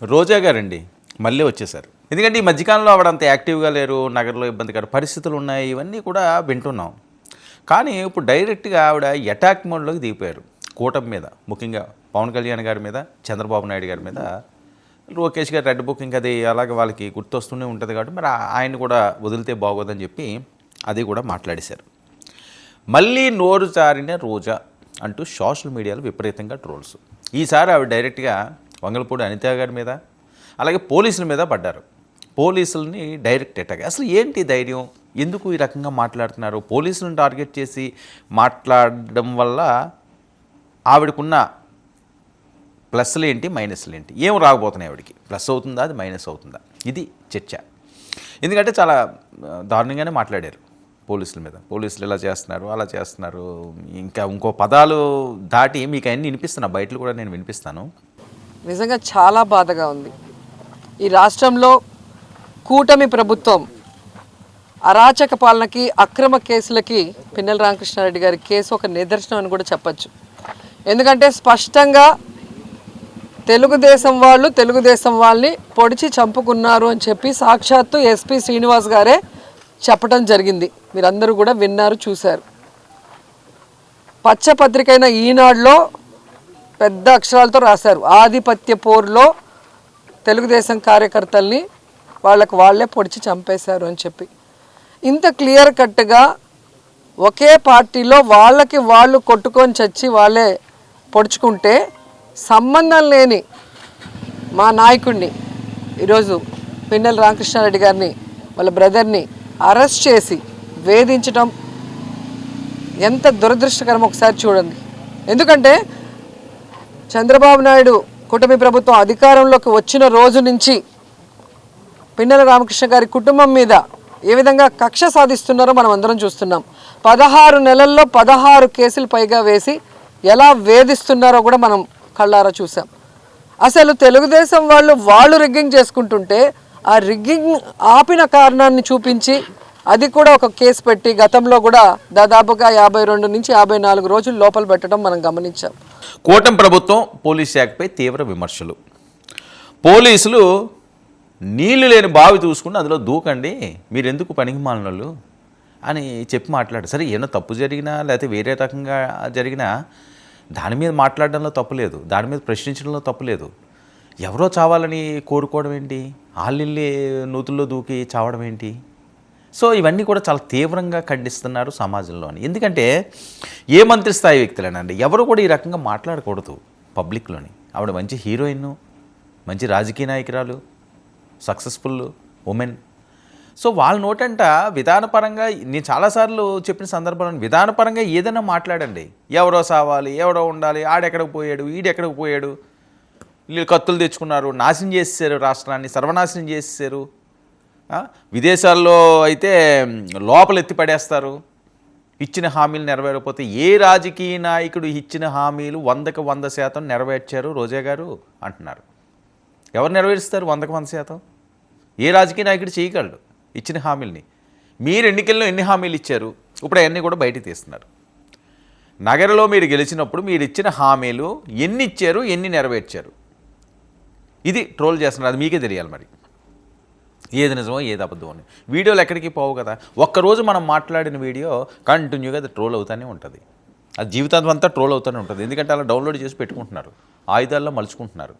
రోజా గారండి మళ్ళీ వచ్చేసారు. ఎందుకంటే ఈ మధ్యకాలంలో ఆవిడ అంత యాక్టివ్గా లేరు, నగరంలో ఇబ్బందికర పరిస్థితులు ఉన్నాయి, ఇవన్నీ కూడా వింటున్నాం. కానీ ఇప్పుడు డైరెక్ట్గా ఆవిడ అటాక్ మోడ్లోకి దిగిపోయారు కూటమి మీద, ముఖ్యంగా పవన్ కళ్యాణ్ గారి మీద, చంద్రబాబు నాయుడు గారి మీద. లోకేష్ గారు రెడ్ బుకింగ్ అది అలాగే వాళ్ళకి గుర్తొస్తూనే ఉంటుంది కాబట్టి మరి ఆయన కూడా వదిలితే బాగోదని చెప్పి అది కూడా మాట్లాడేశారు. మళ్ళీ నోరు జారిన రోజా అంటూ సోషల్ మీడియాలో విపరీతంగా ట్రోల్స్. ఈసారి ఆవిడ డైరెక్ట్గా వంగలపూడి అనిత గారి మీద అలాగే పోలీసుల మీద పడ్డారు. పోలీసులని డైరెక్ట్ అటాక్. అసలు ఏంటి ధైర్యం, ఎందుకు ఈ రకంగా మాట్లాడుతున్నారు? పోలీసులను టార్గెట్ చేసి మాట్లాడడం వల్ల ఆవిడకున్న ప్లస్లు ఏంటి, మైనస్లు ఏంటి, ఏం రాకపోతున్నాయి ఆవిడకి? ప్లస్ అవుతుందా, అది మైనస్ అవుతుందా, ఇది చర్చ. ఎందుకంటే చాలా దారుణంగానే మాట్లాడారు పోలీసుల మీద. పోలీసులు ఇలా చేస్తున్నారు, అలా చేస్తున్నారు, ఇంకా ఇంకో పదాలు దాటి మీకు అన్నీ వినిపిస్తున్నా, బయటలు కూడా నేను వినిపిస్తాను. నిజంగా చాలా బాధగా ఉంది. ఈ రాష్ట్రంలో కూటమి ప్రభుత్వం అరాచక పాలనకి, అక్రమ కేసులకి పిన్నెల రామకృష్ణారెడ్డి గారి కేసు ఒక నిదర్శనం అని కూడా చెప్పచ్చు. ఎందుకంటే స్పష్టంగా తెలుగుదేశం వాళ్ళని పొడిచి చంపుకున్నారు అని చెప్పి సాక్షాత్తు ఎస్పీ శ్రీనివాస్ గారే చెప్పడం జరిగింది. మీరందరూ కూడా విన్నారు, చూశారు. పచ్చపత్రికైన ఈనాడులో పెద్ద అక్షరాలతో రాశారు, ఆధిపత్య పోరులో తెలుగుదేశం కార్యకర్తల్ని వాళ్ళే పొడిచి చంపేశారు అని చెప్పి. ఇంత క్లియర్ కట్గా ఒకే పార్టీలో వాళ్ళకి వాళ్ళు కొట్టుకొని చచ్చి వాళ్ళే పొడుచుకుంటే సంబంధం లేని మా నాయకుడిని ఈరోజు పిన్నెల రామకృష్ణారెడ్డి గారిని, వాళ్ళ బ్రదర్ని అరెస్ట్ చేసి వేధించడం ఎంత దురదృష్టకరం ఒకసారి చూడండి. ఎందుకంటే చంద్రబాబు నాయుడు కూటమి ప్రభుత్వం అధికారంలోకి వచ్చిన రోజు నుంచి పిన్నెల రామకృష్ణ గారి కుటుంబం మీద ఏ విధంగా కక్ష సాధిస్తున్నారో మనం అందరం చూస్తున్నాం. 16 నెలల్లో 16 కేసులు పైగా వేసి ఎలా వేధిస్తున్నారో కూడా మనం కళ్ళారా చూసాం. అసలు తెలుగుదేశం వాళ్ళు రిగ్గింగ్ చేసుకుంటుంటే ఆ రిగ్గింగ్ ఆపిన కారణాన్ని చూపించి అది కూడా ఒక కేసు పెట్టి గతంలో కూడా దాదాపుగా 52 నుంచి 54 రోజులు లోపల పెట్టడం మనం గమనించాం. కూటమి ప్రభుత్వం పోలీస్ శాఖపై తీవ్ర విమర్శలు. పోలీసులు నీళ్లు లేని బావి చూసుకుని అందులో దూకండి, మీరెందుకు పనికి మాలినోళ్ళు అని చెప్పి మాట్లాడారు. సరే, ఏమైనా తప్పు జరిగినా లేకపోతే వేరే రకంగా జరిగినా దాని మీద మాట్లాడడంలో తప్పు లేదు, దాని మీద ప్రశ్నించడంలో తప్పు లేదు. ఎవరో చావాలని కోరుకోవడం ఏంటి, ఆళ్ళిల్లి నూతుల్లో దూకి చావడం ఏంటి? సో ఇవన్నీ కూడా చాలా తీవ్రంగా ఖండిస్తున్నారు సమాజంలోని. ఎందుకంటే ఏ మంత్రి స్థాయి వ్యక్తులేనండి ఎవరు కూడా ఈ రకంగా మాట్లాడకూడదు పబ్లిక్లోని. ఆవిడ మంచి హీరోయిన్, మంచి రాజకీయ నాయకురాలు, సక్సెస్ఫుల్ ఉమెన్. సో వాళ్ళ నోటంట విధానపరంగా నేను చాలాసార్లు చెప్పిన సందర్భంలో విధానపరంగా ఏదైనా మాట్లాడండి. ఎవరో సావాలి, ఎవరో ఉండాలి, ఆడెక్కడికి పోయాడు, ఈడెక్కడికి పోయాడు, వీళ్ళు కత్తులు తెచ్చుకున్నారు, నాశనం చేసేసారు, రాష్ట్రాన్ని సర్వనాశనం చేసేసారు. విదేశాల్లో అయితే లోపల ఎత్తి పడేస్తారు. ఇచ్చిన హామీలు నెరవేరకపోతే ఏ రాజకీయ నాయకుడు ఇచ్చిన హామీలు 100కి 100% నెరవేర్చారు రోజా గారు అంటున్నారు. ఎవరు నెరవేరుస్తారు 100కి 100%? ఏ రాజకీయ నాయకుడు చేయగలడు ఇచ్చిన హామీలని? మీరు ఎన్నికల్లో ఎన్ని హామీలు ఇచ్చారు, ఇప్పుడు అవన్నీ కూడా బయటికి తీస్తున్నారు. నగరంలో మీరు గెలిచినప్పుడు మీరు ఇచ్చిన హామీలు ఎన్ని ఇచ్చారు, ఎన్ని నెరవేర్చారు, ఇది ట్రోల్ చేస్తున్నారు. అది మీకే తెలియాలి మరి ఏది నిజమో ఏది అబద్ధమో అని. వీడియోలు ఎక్కడికి పోవు కదా. ఒక్కరోజు మనం మాట్లాడిన వీడియో కంటిన్యూగా అది ట్రోల్ అవుతూనే ఉంటుంది. అది జీవితాంతం అంతా ట్రోల్ అవుతూనే ఉంటుంది. ఎందుకంటే అలా డౌన్లోడ్ చేసి పెట్టుకుంటున్నారు, ఆయుధాల్లో మలుచుకుంటున్నారు.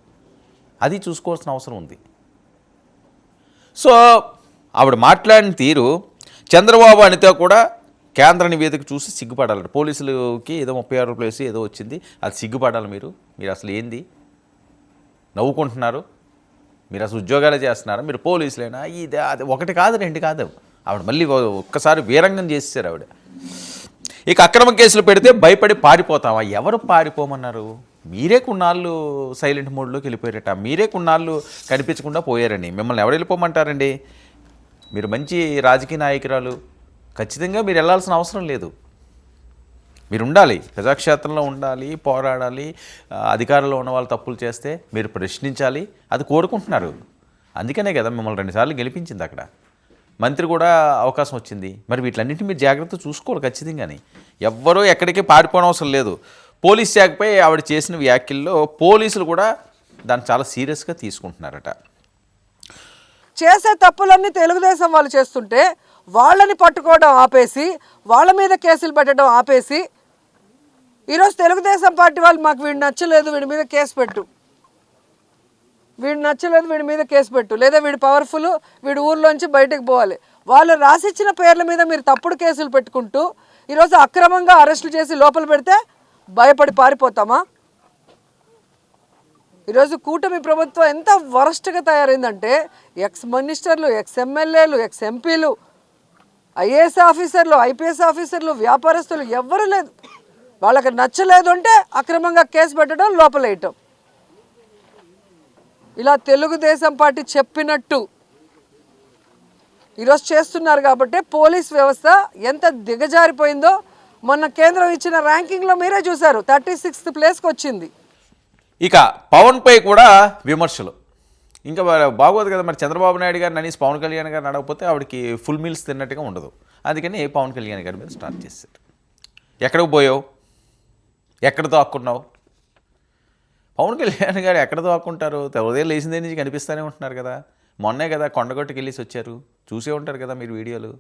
అది చూసుకోవాల్సిన అవసరం ఉంది. సో ఆవిడ మాట్లాడిన తీరు, చంద్రబాబు అనిత కూడా కేంద్ర నివేదిక చూసి సిగ్గుపడాలి. పోలీసులకి ఏదో 36 ప్లేస్ ఏదో వచ్చింది, అది సిగ్గుపడాలి. మీరు అసలు ఏంది నవ్వుకుంటున్నారు? మీరు అసలు ఉద్యోగాలే చేస్తున్నారా? మీరు పోలీసులైనా? ఇది అది ఒకటి కాదు, రెండు కాదు. ఆవిడ మళ్ళీ ఒక్కసారి వీరంగం చేసేసారు ఆవిడ. ఇక అక్రమ కేసులు పెడితే భయపడి పారిపోతావా? ఎవరు పారిపోమన్నారు? మీరే కొన్నాళ్ళు సైలెంట్ మోడ్లోకి వెళ్ళిపోయారట, మీరే కొన్నాళ్ళు కనిపించకుండా పోయారండి. మిమ్మల్ని ఎవరు వెళ్ళిపోమంటారండి? మీరు మంచి రాజకీయ నాయకురాలు, ఖచ్చితంగా మీరు వెళ్ళాల్సిన అవసరం లేదు. మీరు ఉండాలి, ప్రజాక్షేత్రంలో ఉండాలి, పోరాడాలి. అధికారంలో ఉన్న వాళ్ళు తప్పులు చేస్తే మీరు ప్రశ్నించాలి, అది కోరుకుంటున్నారు. అందుకనే కదా మిమ్మల్ని 2 సార్లు గెలిపించింది అక్కడ. మంత్రి కూడా అవకాశం వచ్చింది. మరి వీటిలన్నింటినీ మీరు జాగ్రత్త చూసుకోవాలి ఖచ్చితంగాని. ఎవ్వరూ ఎక్కడికి పారిపోవడం అవసరం లేదు. పోలీస్ శాఖపై ఆవిడ చేసిన వ్యాఖ్యల్లో పోలీసులు కూడా దాన్ని చాలా సీరియస్గా తీసుకుంటున్నారట. చేసే తప్పులన్నీ తెలుగుదేశం వాళ్ళు చేస్తుంటే వాళ్ళని పట్టుకోవడం ఆపేసి వాళ్ళ మీద కేసులు పెట్టడం ఆపేసి ఈరోజు తెలుగుదేశం పార్టీ వాళ్ళు మాకు వీడు నచ్చలేదు వీడి మీద కేసు పెట్టు, వీడు నచ్చలేదు వీడి మీద కేసు పెట్టు, లేదా వీడు పవర్ఫుల్ వీడి ఊర్లోంచి బయటకు పోవాలి. వాళ్ళు రాసిచ్చిన పేర్ల మీద మీరు తప్పుడు కేసులు పెట్టుకుంటూ ఈరోజు అక్రమంగా అరెస్టులు చేసి లోపల పెడితే భయపడి పారిపోతామా? ఈరోజు కూటమి ప్రభుత్వం ఎంత వరస్ట్గా తయారైందంటే ఎక్స్ మినిస్టర్లు, ఎక్స్ ఎమ్మెల్యేలు, ఎక్స్ ఎంపీలు, ఐఏఎస్ ఆఫీసర్లు, ఐపీఎస్ ఆఫీసర్లు, వ్యాపారస్తులు ఎవ్వరూ లేదు. వాళ్ళకి నచ్చలేదు అంటే అక్రమంగా కేసు పెట్టడం, లోపలేయటం. ఇలా తెలుగుదేశం పార్టీ చెప్పినట్టు ఈరోజు చేస్తున్నారు కాబట్టి పోలీస్ వ్యవస్థ ఎంత దిగజారిపోయిందో మొన్న కేంద్రం ఇచ్చిన ర్యాంకింగ్లో మీరే చూశారు, 36th ప్లేస్కి వచ్చింది. ఇక పవన్పై కూడా విమర్శలు. ఇంకా బాగోదు కదా మరి, చంద్రబాబు నాయుడు గారిని అనేసి పవన్ కళ్యాణ్ గారిని అడగకపోతే ఆవిడకి ఫుల్ మీల్స్ తిన్నట్టుగా ఉండదు. అందుకని పవన్ కళ్యాణ్ గారి మీద స్టార్ట్ చేశారు. ఎక్కడికి పోయావు, ఎక్కడ దాక్కున్నావు? పవన్ కళ్యాణ్ గారు ఎక్కడ దాక్కుంటారు? ఉదయం లేచిందే నుంచి కనిపిస్తూనే ఉంటున్నారు కదా. మొన్నే కదా కొండగొట్టుకు వెళ్ళేసి వచ్చారు, చూసే ఉంటారు కదా మీరు వీడియోలు.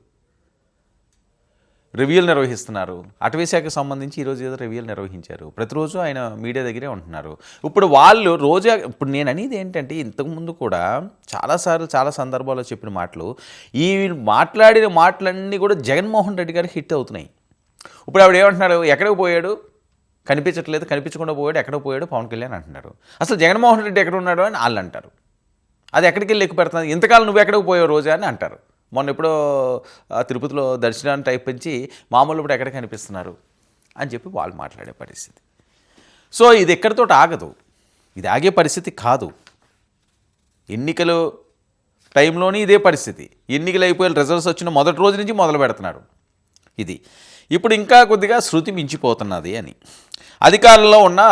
రివ్యూలు నిర్వహిస్తున్నారు. అటవీ శాఖకు సంబంధించి ఈరోజు ఏదో రివ్యూలు నిర్వహించారు. ప్రతిరోజు ఆయన మీడియా దగ్గరే ఉంటున్నారు. ఇప్పుడు వాళ్ళు రోజా, ఇప్పుడు నేను అనేది ఏంటంటే ఇంతకుముందు కూడా చాలాసార్లు చాలా సందర్భాల్లో చెప్పిన మాటలు, ఈ మాట్లాడిన మాటలన్నీ కూడా జగన్మోహన్ రెడ్డి గారికి హిట్ అవుతున్నాయి. ఇప్పుడు ఆవిడ ఏమంటున్నారు, ఎక్కడికి పోయాడు, కనిపించట్లేదు, కనిపించకుండా పోయాడు, ఎక్కడికి పోయాడు పవన్ కళ్యాణ్ అంటున్నారు. అసలు జగన్మోహన్ రెడ్డి ఎక్కడ ఉన్నాడు అని వాళ్ళు అంటారు. అది ఎక్కడికి వెళ్ళి ఎక్కువ పెడుతుంది, ఇంతకాలం నువ్వు ఎక్కడికి పోయావు రోజా అని అంటారు. మొన్న ఎప్పుడో తిరుపతిలో దర్శనాన్ని టైప్ పెంచి మామూలు ఇప్పుడు ఎక్కడ కనిపిస్తున్నారు అని చెప్పి వాళ్ళు మాట్లాడే పరిస్థితి. సో ఇది ఎక్కడితో ఆగదు, ఇది ఆగే పరిస్థితి కాదు. ఎన్నికలు టైంలోని ఇదే పరిస్థితి. ఎన్నికలు అయిపోయి రిజల్ట్స్ వచ్చిన మొదటి రోజు నుంచి మొదలు పెడుతున్నారు. ఇది ఇప్పుడు ఇంకా కొద్దిగా శృతి మించిపోతున్నది అని. అధికారంలో ఉన్న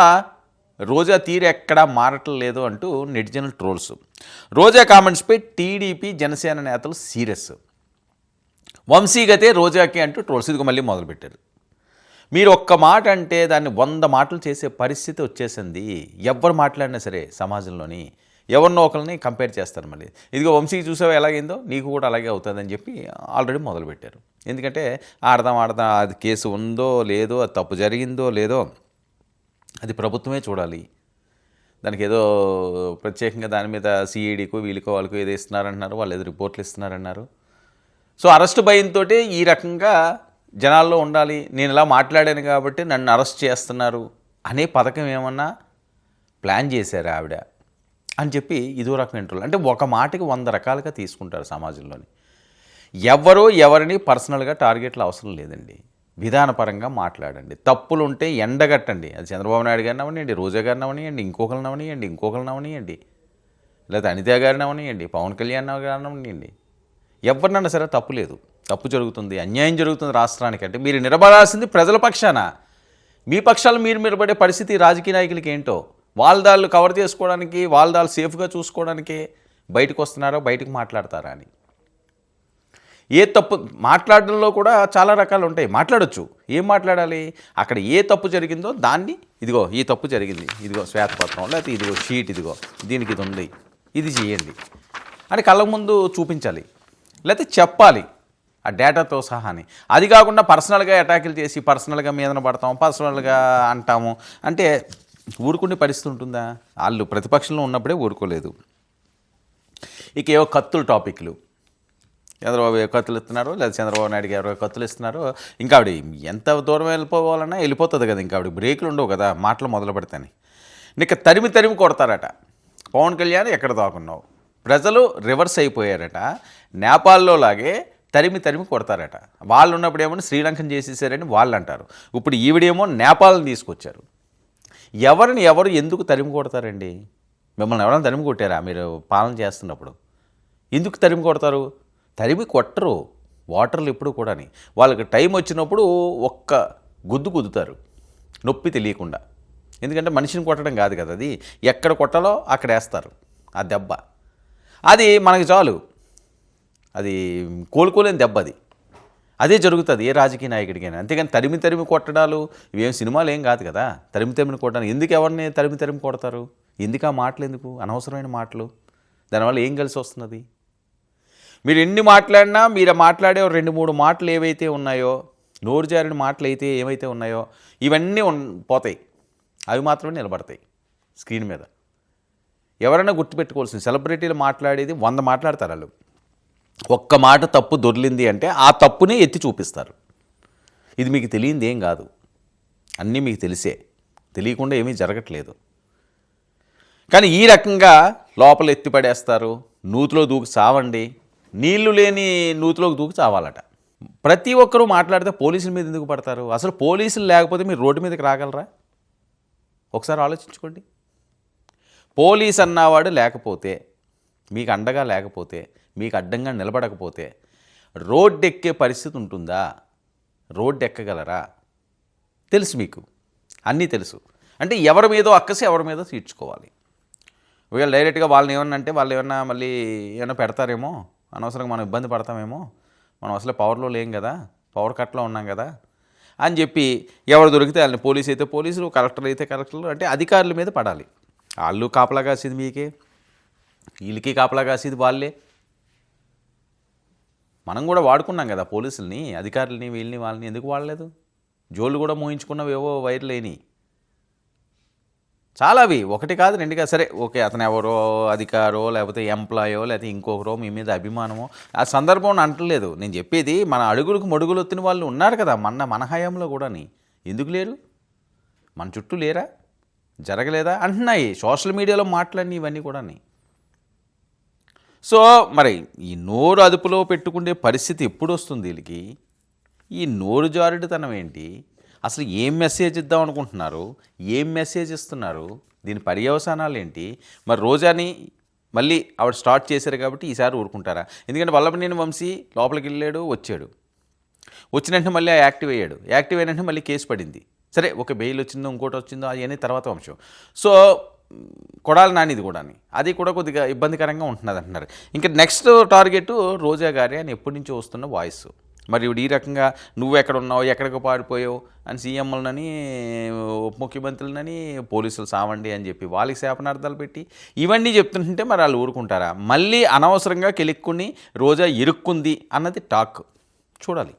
రోజా తీరు ఎక్కడా మారట్లేదు అంటూ నెటిజనల్ ట్రోల్స్. రోజా కామెంట్స్పై టీడీపీ జనసేన నేతలు సీరియస్. వంశీగతే రోజాకి అంటూ ట్రోల్స్ ఇదిగో మళ్ళీ మొదలుపెట్టారు. మీరు ఒక్క మాట అంటే దాన్ని 100 మాటలు చేసే పరిస్థితి వచ్చేసింది. ఎవరు మాట్లాడినా సరే సమాజంలోని ఎవరినో ఒకరిని కంపేర్ చేస్తారు. మళ్ళీ ఇదిగో వంశీకి చూసావో ఎలాగైందో నీకు కూడా అలాగే అవుతుందని చెప్పి ఆల్రెడీ మొదలుపెట్టారు. ఎందుకంటే ఆడదాం అది కేసు ఉందో లేదో, అది తప్పు జరిగిందో లేదో అది ప్రభుత్వమే చూడాలి. దానికి ఏదో ప్రత్యేకంగా దాని మీద సిఐడికో వీళ్ళకో వాళ్ళకో ఏదో ఇస్తున్నారంటున్నారు, వాళ్ళు ఏదో రిపోర్ట్లు ఇస్తున్నారన్నారు. సో అరెస్ట్ భయంతో ఈ రకంగా జనాల్లో ఉండాలి, నేను ఇలా మాట్లాడాను కాబట్టి నన్ను అరెస్ట్ చేస్తున్నారు అనే పథకం ఏమన్నా ప్లాన్ చేశారు ఆవిడ అని చెప్పి ఇదో రకం ఇంటర్వ్యూ. అంటే ఒక మాటకి 100 రకాలుగా తీసుకుంటారు సమాజంలోని. ఎవరో ఎవరిని పర్సనల్గా టార్గెట్లు అవసరం లేదండి. విధానపరంగా మాట్లాడండి, తప్పులు ఉంటే ఎండగట్టండి. అది చంద్రబాబు నాయుడు గారిని అవనియండి, రోజా గారిని అవనియండి, ఇంకొకరిని అవనియండి, లేదా అనిత గారిని అవనియండి, పవన్ కళ్యాణ్ గారిని అవనియండి. ఎవరినన్నా సరే తప్పు లేదు, తప్పు జరుగుతుంది, అన్యాయం జరుగుతుంది రాష్ట్రానికి అంటే మీరు నిలబడాల్సింది ప్రజల పక్షాన. మీ పక్షాలు మీరు నిలబడే పరిస్థితి రాజకీయ నాయకులకి ఏంటో, వాళ్ళ కవర్ చేసుకోవడానికి, వాళ్ళ సేఫ్గా చూసుకోవడానికి బయటకు వస్తున్నారో బయటకు మాట్లాడతారా అని. ఏ తప్పు మాట్లాడడంలో కూడా చాలా రకాలు ఉంటాయి, మాట్లాడొచ్చు. ఏం మాట్లాడాలి, అక్కడ ఏ తప్పు జరిగిందో దాన్ని ఇదిగో ఈ తప్పు జరిగింది, ఇదిగో శ్వేతపత్రం, లేకపోతే ఇదిగో షీట్, ఇదిగో దీనికి ఇది ఉంది, ఇది చేయండి అని కళ్ళ ముందు చూపించాలి, లేకపోతే చెప్పాలి ఆ డేటాతో సహాని. అది కాకుండా పర్సనల్గా అటాకులు చేసి పర్సనల్గా మీదన పడతాం, పర్సనల్గా అంటాము అంటే ఊరుకునే పరిస్థితి ఉంటుందా? వాళ్ళు ప్రతిపక్షంలో ఉన్నప్పుడే ఊరుకోలేదు. ఇక ఏవో కత్తుల టాపిక్లు, చంద్రబాబు కత్తులు ఇస్తున్నారు, లేదా చంద్రబాబు నాయుడు గారు కత్తులు ఇస్తున్నారు. ఇంకా ఆవిడ ఎంత దూరం వెళ్ళిపోవాలన్నా వెళ్ళిపోతుంది కదా, ఇంకా ఆవిడ బ్రేకులు ఉండవు కదా మాటలు మొదలు పెడతాని. నీకు తరిమి కొడతారట. పవన్ కళ్యాణ్ ఎక్కడ దాకున్నావు, ప్రజలు రివర్స్ అయిపోయారట. నేపాల్లో లాగే తరిమి కొడతారట. వాళ్ళు ఉన్నప్పుడు ఏమో శ్రీలంకను చేసేసారని వాళ్ళు అంటారు. ఇప్పుడు ఈవిడేమో నేపాల్ని తీసుకొచ్చారు. ఎవరు ఎందుకు తరిమి కొడతారండి? మిమ్మల్ని ఎవరైనా తరిమి కొట్టారా మీరు పాలన చేస్తున్నప్పుడు? ఎందుకు తరిమి కొడతారు? తరిమి కొట్టరు ఓటర్లు ఎప్పుడు కూడాని. వాళ్ళకి టైం వచ్చినప్పుడు ఒక్క గుద్దుతారు నొప్పి తెలియకుండా. ఎందుకంటే మనిషిని కొట్టడం కాదు కదా, అది ఎక్కడ కొట్టాలో అక్కడ వేస్తారు ఆ దెబ్బ. అది మనకి చాలు, అది కోలుకోలేని దెబ్బ. అదే జరుగుతుంది ఏ రాజకీయ నాయకుడికైనా. అంతేగాని తరిమి కొట్టడాలు ఇవేం సినిమాలు ఏం కాదు కదా. తరిమి కొట్టడానికి ఎందుకు ఎవరిని తరిమి కొడతారు? ఎందుకు ఆ మాటలు, ఎందుకు అనవసరమైన మాటలు? దానివల్ల ఏం కలిసి వస్తున్నది? మీరు ఎన్ని మాట్లాడినా, మీరు మాట్లాడే 2-3 మాటలు ఏవైతే ఉన్నాయో, నోరు జారిన మాటలు అయితే ఏవైతే ఉన్నాయో, ఇవన్నీ పోతాయి. అవి మాత్రమే నిలబడతాయి స్క్రీన్ మీద. ఎవరైనా గుర్తుపెట్టుకోవాల్సింది, సెలబ్రిటీలు మాట్లాడేది 100 మాట్లాడతారు వాళ్ళు. ఒక్క మాట తప్పు దొర్లింది అంటే ఆ తప్పునే ఎత్తి చూపిస్తారు. ఇది మీకు తెలియంది ఏం కాదు, అన్నీ మీకు తెలిసే, తెలియకుండా ఏమీ జరగట్లేదు. కానీ ఈ రకంగా లోపల ఎత్తి పడేస్తారు. నూతిలో దూకి చావండి, నీళ్లు లేని నూతిలోకి దూకి చావాలట. ప్రతి ఒక్కరూ మాట్లాడితే పోలీసుల మీద ఎందుకు పడతారు? అసలు పోలీసులు లేకపోతే మీరు రోడ్డు మీదకి రాగలరా? ఒకసారి ఆలోచించుకోండి. పోలీస్ అన్నవాడు లేకపోతే, మీకు అండగా లేకపోతే, మీకు అడ్డంగా నిలబడకపోతే రోడ్డు ఎక్కే పరిస్థితి ఉంటుందా? రోడ్డు ఎక్కగలరా? తెలుసు, మీకు అన్నీ తెలుసు. అంటే ఎవరి మీదో అక్కసి ఎవరి మీదో తీర్చుకోవాలి. ఒకవేళ డైరెక్ట్గా వాళ్ళని ఏమన్నా అంటే వాళ్ళు ఏమన్నా మళ్ళీ ఏమన్నా పెడతారేమో, అనవసరంగా మనం ఇబ్బంది పడతామేమో, మనం అసలే పవర్లో లేం కదా, పవర్ కట్లో ఉన్నాం కదా అని చెప్పి ఎవరు దొరికితే వాళ్ళని, పోలీసు అయితే పోలీసులు, కలెక్టర్లు అయితే కలెక్టర్లు, అంటే అధికారుల మీద పడాలి. వాళ్ళు కాపలా కాసేది మీకే, వీళ్ళకి కాపలా కాసేది వాళ్ళే. మనం కూడా వాడుకున్నాం కదా పోలీసుల్ని, అధికారులని, వీళ్ళని వాళ్ళని. ఎందుకు వాడలేదు? జోళ్ళు కూడా మోయించుకున్నవేవో వైర్లేని చాలా. అవి ఒకటి కాదు, 2 కాదు. సరే ఓకే, అతను ఎవరో అధికారో లేకపోతే ఎంప్లాయో లేకపోతే ఇంకొకరో మీ మీద అభిమానమో, ఆ సందర్భం అంటలేదు. నేను చెప్పేది మన అడుగులకు మడుగులు వచ్చిన వాళ్ళు ఉన్నారు కదా మన హయాంలో కూడాని. ఎందుకు లేరు? మన చుట్టూ లేరా? జరగలేదా అంటున్నాయి సోషల్ మీడియాలో మాట్లాడిన ఇవన్నీ కూడాని. సో మరి ఈ నోరు అదుపులో పెట్టుకునే పరిస్థితి ఎప్పుడు వస్తుంది వీళ్ళకి? ఈ నోరు జారుడుతనం ఏంటి? అసలు ఏం మెసేజ్ ఇద్దాం అనుకుంటున్నారు? ఏం మెసేజ్ ఇస్తున్నారు? దీని పర్యవసానాలు ఏంటి? మరి రోజాని మళ్ళీ ఆవిడ స్టార్ట్ చేశారు కాబట్టి ఈసారి ఊరుకుంటారా? ఎందుకంటే వల్లభనేని వంశీ లోపలికి వెళ్ళాడు, వచ్చాడు, వచ్చిన వెంటనే మళ్ళీ యాక్టివ్ అయ్యాడు, యాక్టివ్ అయిన వెంటనే మళ్ళీ కేసు పడింది. సరే ఓకే, బెయిల్ వచ్చిందో ఇంకోటి వచ్చిందో అది అనేది తర్వాత అంశం. సో కొడాలి నానిది కూడా, అది కూడా కొద్దిగా ఇబ్బందికరంగా ఉంటున్నది అంటున్నారు. ఇంకా నెక్స్ట్ టార్గెట్ రోజా గారి అని ఎప్పటి నుంచో వస్తున్న వాయిస్. మరి ఈ రకంగా నువ్వు ఎక్కడ ఉన్నావు, ఎక్కడికి పారిపోయావు అని సీఎంలనని, ఉప ముఖ్యమంత్రులనని, పోలీసులు సావండి అని చెప్పి వాళ్ళకి శాపనార్థాలు పెట్టి ఇవన్నీ చెప్తుంటే మరి వాళ్ళు ఊరుకుంటారా? మళ్ళీ అనవసరంగా కెలిక్కుని రోజా ఇరుక్కుంది అన్నది టాక్. చూడాలి.